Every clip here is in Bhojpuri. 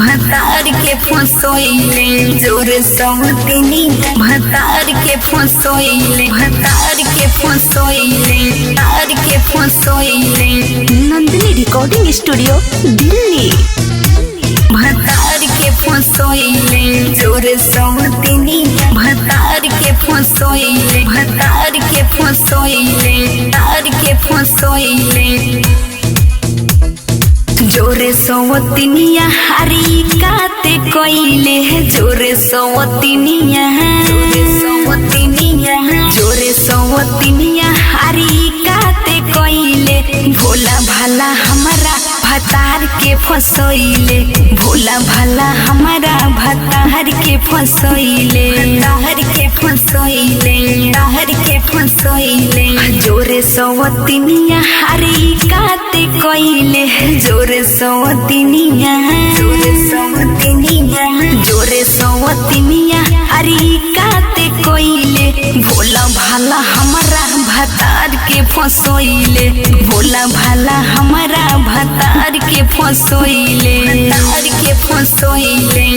भतार के फसोइले जोर सौतनी भतार के फसोइले भतार के फसोइले तार के फसोइले। Nandini recording studio Delhi. भतार के फसोइले जोर सौतनी भतार के फसोइले भतार के फसोइले तार के फसोइले। जोरे सौतनिया हरी काते कोइले जोरे सौतनिया जोरे सौतनिया हरी काते कोइले। भोला भाला हमारा भतार के फसोइले भोला भाला हमारा भतार के फसोइले तार के फसोइले तार के फसोइले। जोरे सौतनिया हरी काते कोइले जोरे सौतनिया जोरे सौतनिया जोरे सौतनिया हरी काते कोइले। भोला भाला हमारा भतार के फसोइले भोला भाला हमारा भतार के फसोइले भतार के फसोइले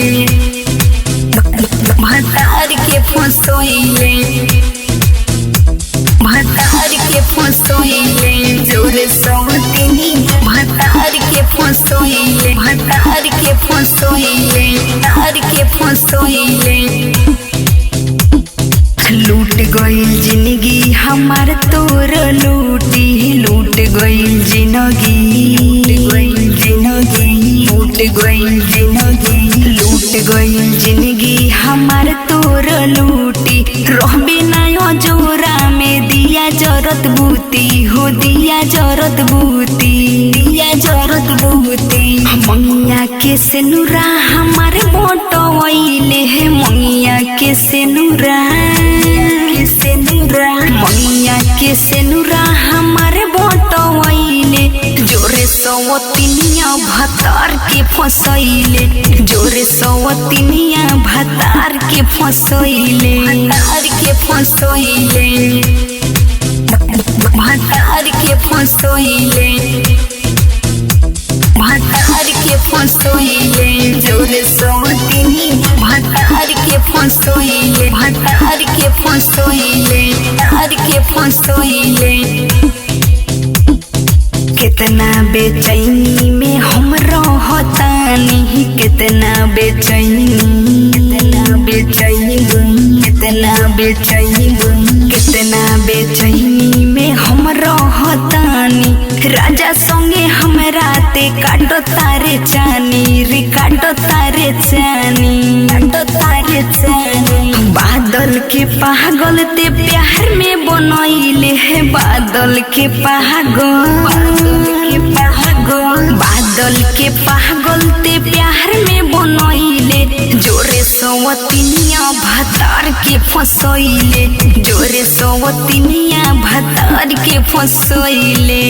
भतार के फसोइले भतार के फसोइले। जोरे सौतनी भतार के फसोइले भतार के फसोइले तार के फसोइले। लूट गइल जिंदगी हमार तोर लूटी लूट गइल जिंदगी लूट गइल जिंदगी लूट गइल जिंदगी हमार तोर लूटी। रहबे ना जोरा में दिया जरत बूती हो दिया जरत बूती दिया जरत बूती। मंगिया के सेनुरा हमारे मोटोइले है मंगिया के सेनुरा मंगिया के सेनुरा हमारे बोटोइले। जोरे सौतनिया भतार के फसोइले जोरे सौतनिया भतार के फसोइले भतार के फसोइले भतार के फसोइले भतार के फसोइले। जोरे सौतनी भतार के फसोइले भतार के फसोइले तार के फसोइले। कितना बेचैनी में हम रहतानी कितना बेचैनी कितना बेचैनी कितना बेचैनी कितना बेचैनी में हम रहतानी। राजा संगे हमरा ते काटो तारे चानी रे काटो तारे चानी काटो तारे चानी। बादल के पागल ते प्यार में बनइले है बादल के पागल बादल के पागल ते प्यार में बनइले। जोरे सौतनिया भतार के फसोइले जोरे सौतनिया भतार के फसोइले।